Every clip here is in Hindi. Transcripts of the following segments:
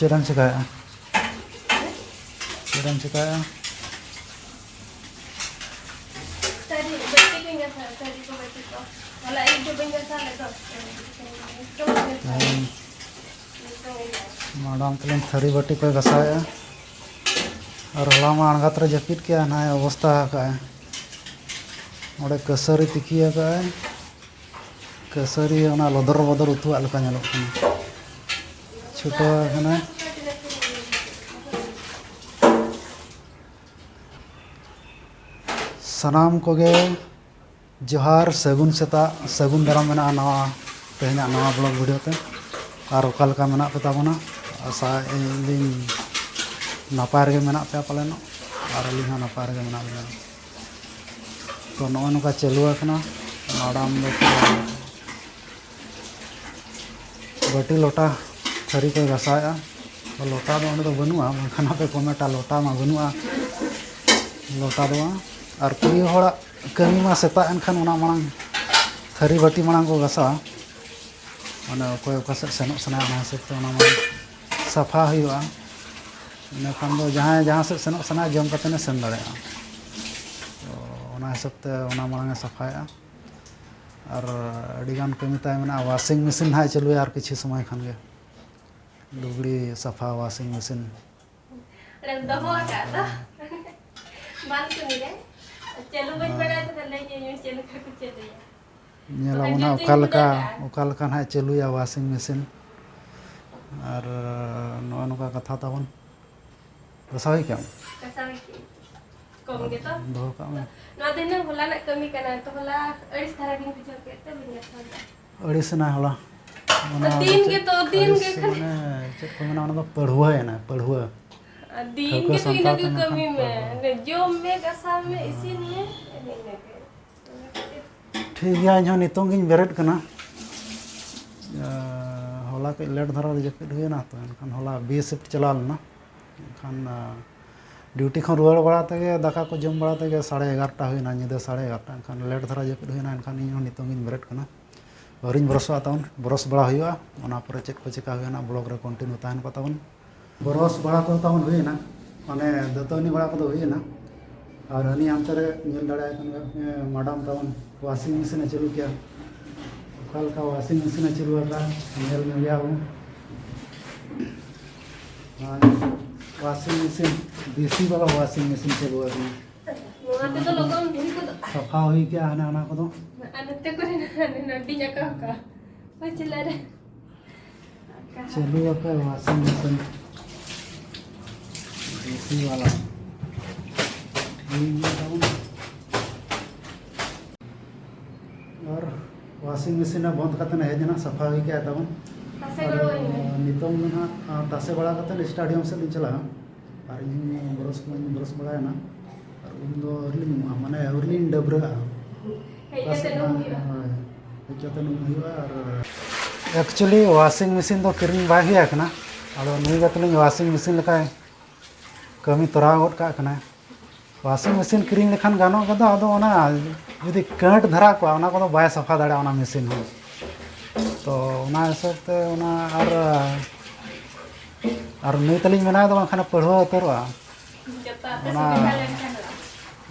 Cerang sekaya. Cerang sekaya. Tadi berarti enggak salah tadi ko berarti ko. Wala ito ba enggak salah to. Madam तलें थरी बटी को घसाया और हला में अणगत रे जपित किया ना अवस्था का है और कसरी तिकिया का है कसरी ओना लदर बदर उतु अलका नेलो छोटा है सनाम कोगे जोहार सगुन सेता सगुन दाराम मेना नवा तेहना नवा ब्लॉग वीडियो ते और ओकालका मेना पे ताबोना आशा इन नापाय रे मेना पे पालेनो और अली हां नापाय रे मेना लेना तो नवा नका चालू आकना माडाम बटी लोटा थरी को घसाया तो लोटा दो ओंडे दो बनुआ खाना पे कमेटा लोटा मा बनुआ लोटा दो और कुड़ी होड़ा कमी मा सेता एनखान ओना मांग थरी बटी मांग को घसा माने कोई ओकासे सेनो सना ओना हिसाब ते ओना मांग साफा हुआ इन खान दो जहाँ से सेनो सना जम कते ने सेन दाड़े तो ओना हिसाब ते ओना मांग साफाया और अड़ीगान कमी ताय मेना वाशिंग मशीन हाय चलुया और किछि समय खान गे लुगड़ी साफा वाशिंग मशीन रे दहो का दा मान सुनी रे चलो बन बड़ा तो ले ये चलो का कुछ दे नेला ओना ओकालका हाय चलुया वाशिंग मशीन और नो नुका कथा ताबन रसाई क्या कसाई कम गे तो दो का में नो दिन होला ना कमी कना तो होला अड़िस धारा दिन पिछो के ते बिना था अड़िस ना होला दिन के माने चेक को मेना ओना दो पढ़ुआ है ना पढ़ुआ दिन के तो इना के कमी में जो में गसा में इसीलिए ठीक गया इन्हों नितों गिन बेरेट कना होला के लेट धरा जपित हुए ना तो एनखान होला बी शिफ्ट चला लेना एनखान ड्यूटी खन रुआड़ बड़ा तेगे दाका को जम बड़ा तेगे 11:30 हुईना निदा 11:30 एनखान लेट धरा जपित हुईना एनखान इन्हों नितों गिन बेरेट कना औरिन ब्रश आतावन ब्रश बड़ा हुआ ओना पर चेक को चिका हुईना ब्लॉग रे कंटिन्यू ताहन पतावन ब्रश बड़ा को तावन हुईना माने दतनी बड़ा को हुईना और हनी आमते रे नेल दाड़ा मैडम तावन वाशिंग मशीन चालू किया कल का वाशिंग मशीन चालू का नेल में गया हूँ वाशिंग मशीन देसी वाला वाशिंग मशीन चालू है मोते तो लोगन धुई को सफा हुई क्या है ना को तो अनते को ने नडी जका का ओ चला रे चालू का वाशिंग मशीन देसी वाला और वाशिंग मशीन बंद करते हेजना सफा हुई क्या तब नितों ना तासे बड़ा करते स्टेडियम से चला और इन ब्रश बड़ा और उन दो माने उरलिन डबरा एक्चुअली वाशिंग मशीन तो किरिंग बाय हुआ कना आदो नुई गतलिंग वाशिंग मशीन लेका कमी तोरा गोट का कना वाशिंग मशीन किरिंग लेखान गानो कदो आदो ओना जुदी काट धरा को ओना को बाय सफा दाड़ा ओना मशीन हो तो ओना हिसाब ते ओना और नुई तलिंग मेना दो खाना पढ़वा उतरवा ओना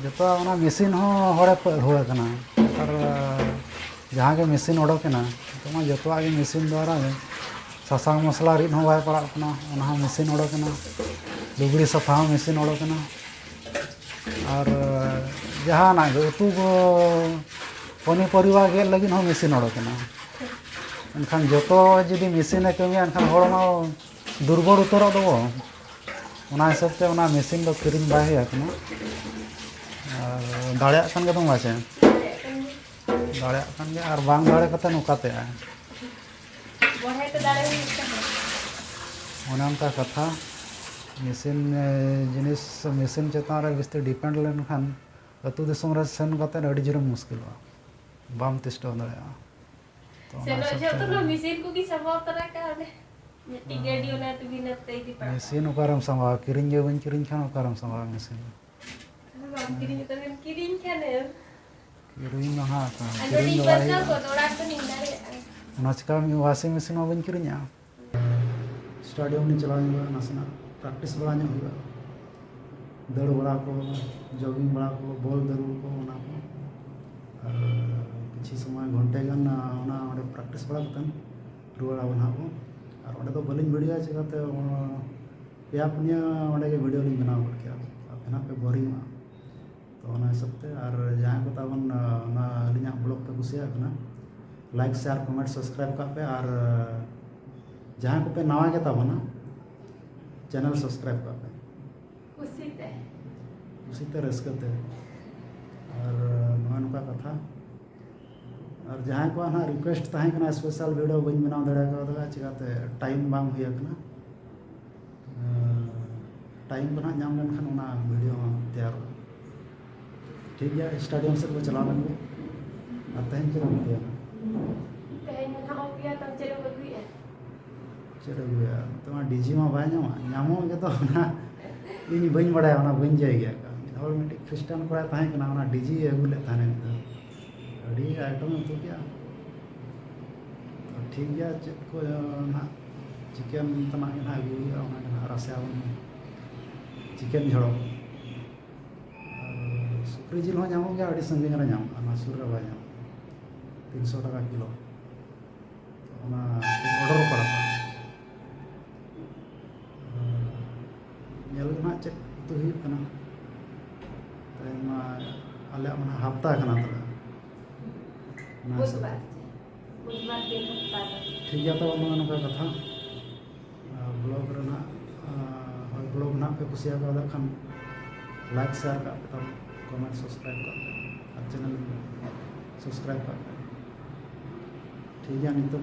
जतो ओना मशीन हो होड़े पढ़वा कना और जहाँ के मशीन ओडोकेना तो मा जतो आगे मशीन द्वारा सासांग मसला रिन हो बाय पड़ा कना ओना मशीन ओडोकेना लुगड़ी सफा मशीन ओडोकेना और जहाँ ना उतु पनी परिवा गेल लगी हो मशीन ओडोकेना एनखान जतो जुदी मशीन कमी एनखान होड़मा दुर्बल उतर दो ओना हिसाब ते ओना मशीन दो किरिंग बाय हुआ कना और दाड़े कान के दम बाचे दाड़े कान के और बांग दाड़े कते नुकाते आ बढ़े तो दाड़े ओना उनका कथा मशीन जिनिस मशीन चेतान रे बिस्ते डिपेंड लेन खान अतु दिसम रे सेन कते अडी जोर मुश्किल बाम तिष्टो दाड़े तो सेनो जो तो मशीन को की सब तरह का है टिगेडियो ना तो बिना तेई पड़ा मशीन उकारम संभा किरिंग जे बन किरिंग खान उकारम संभा मशीन हम किरिंग तो किरिंग खाने किरिंग हां का अंदर किरिंग बदला को तोड़ा तो निंदा रे नचका वाशिंग मशीन बन किरिंग स्टेडियम में चला नासेना प्रैक्टिस बड़ा हुआ दौड़ बड़ा को जॉगिंग बड़ा को बॉल दरुड़ को और किसी समय घंटे गान प्रैक्टिस बड़ा रुआड़ा हाँ को और अंडे तो बलिंग वीडियो चिकाते पे पुनिया अंडे वीडियो लिंग बनाव कर अपना पे बोरिंग तो हिसाब से और जहाँ को ताबन अलिया ब्लॉग पे कुसियाना लाइक शेयर कमेंट सब्सक्राइब का पे और जहाँ को पे नवा के ताबना चैनल सब्सक्राइब का पे उसी रस्कते और नुका कथा और जहाँ को ना रिक्वेस्ट तहना स्पेशल वीडियो बी बनाव दाड़ा चिकाते टाइम बांग हुई टाइम को ना नाम लेनखान वीडियो तैयार ठीक है स्टेडियम से को चला लेंगे और तहन चलो चलो तो डीजी में बामो तो इन बी बड़ा बी जाए मिट्टी ख्रिस्टान कड़ा तहना डीजी अगू ले आइटम उतु गया ठीक गया चेक को चिकेन तना अगू रासा चिकेन झड़ो सुक्री जिल गया संगे सुर रे 300 टाका किलो ऑर्डर पड़ा चेक उतु आले हफ्ता ठीक है तो नौका कथा ब्लॉग ब्लॉग ना पे कुछ खान लाइक शेयर का कमेंट सब्सक्राइब कर और चैनल सब्सक्राइब कर ठीक है नित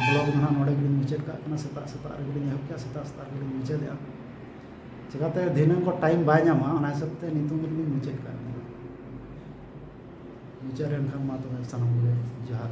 ब्लॉग ना मुचाद का सेता सेता एहब क्या सेता सेता मुचाद चिकाते दिनम को टाइम बै हिसाब से नितों मुचाद का मुचाद खान मा तब सामान जोहार